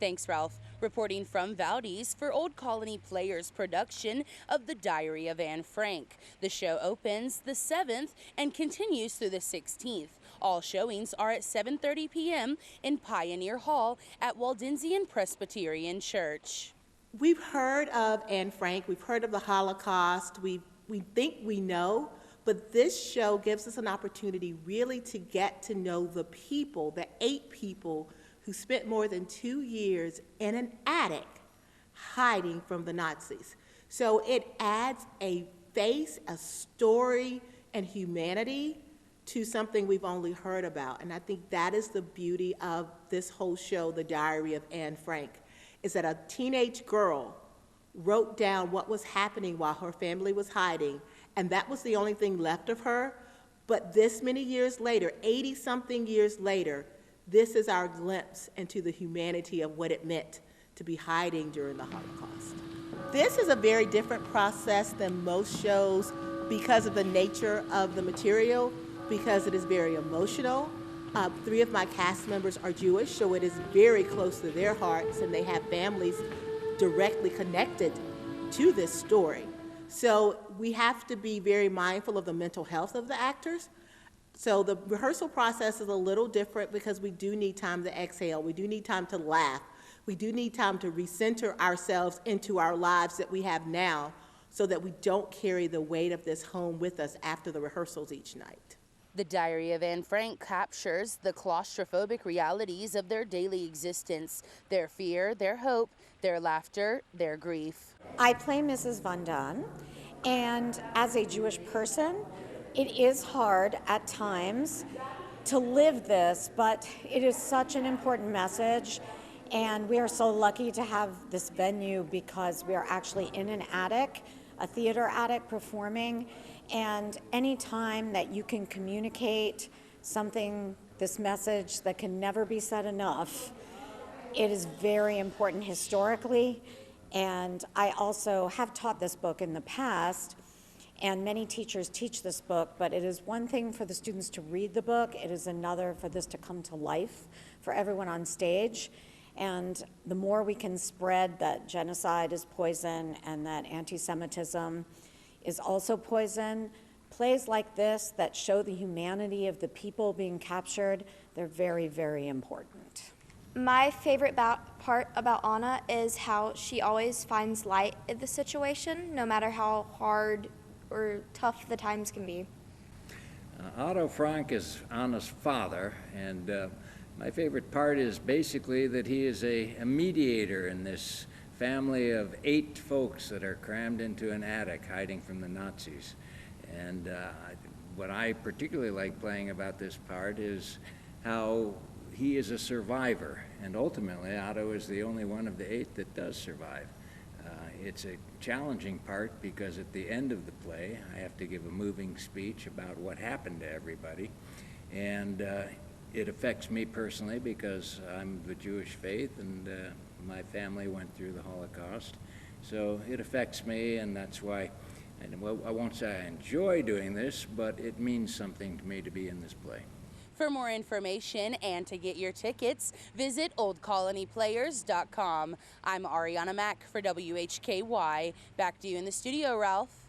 Thanks, Ralph. Reporting from Valdez for Old Colony Players production of The Diary of Anne Frank. The show opens the 7th and continues through the 16th. All showings are at 7:30 p.m. in Pioneer Hall at Waldensian Presbyterian Church. We've heard of Anne Frank, we've heard of the Holocaust, we think we know, but this show gives us an opportunity really to get to know the people, the 8 people who spent more than 2 years in an attic hiding from the Nazis. So it adds a face, a story, and humanity to something we've only heard about. And I think that is the beauty of this whole show, The Diary of Anne Frank, is that a teenage girl wrote down what was happening while her family was hiding, and that was the only thing left of her. But this many years later, 80-something years later, this is our glimpse into the humanity of what it meant to be hiding during the Holocaust. This is a very different process than most shows because of the nature of the material, because it is very emotional. 3 of my cast members are Jewish, so it is very close to their hearts, and they have families directly connected to this story. So we have to be very mindful of the mental health of the actors. So the rehearsal process is a little different because we do need time to exhale. We do need time to laugh. We do need time to recenter ourselves into our lives that we have now so that we don't carry the weight of this home with us after the rehearsals each night. The Diary of Anne Frank captures the claustrophobic realities of their daily existence, their fear, their hope, their laughter, their grief. I play Mrs. Von Dunn, and as a Jewish person, it is hard at times to live this, but it is such an important message, and we are so lucky to have this venue because we are actually in an attic, a theater attic performing, and any time that you can communicate something, this message that can never be said enough, it is very important historically. And I also have taught this book in the past, and many teachers teach this book, but it is one thing for the students to read the book, it is another for this to come to life for everyone on stage. And the more we can spread that genocide is poison and that anti-Semitism is also poison, plays like this that show the humanity of the people being captured, they're very, very important. My favorite part about Anna is how she always finds light in the situation, no matter how hard or tough the times can be. Otto Frank is Anna's father, and my favorite part is basically that he is a mediator in this family of 8 folks that are crammed into an attic hiding from the Nazis. And what I particularly like playing about this part is how he is a survivor, and ultimately Otto is the only one of the 8 that does survive. It's a challenging part because at the end of the play I have to give a moving speech about what happened to everybody, and it affects me personally because I'm the Jewish faith and my family went through the Holocaust. So it affects me, and that's why, I won't say I enjoy doing this, but it means something to me to be in this play. For more information and to get your tickets, visit oldcolonyplayers.com. I'm Ariana Mack for WHKY. Back to you in the studio, Ralph.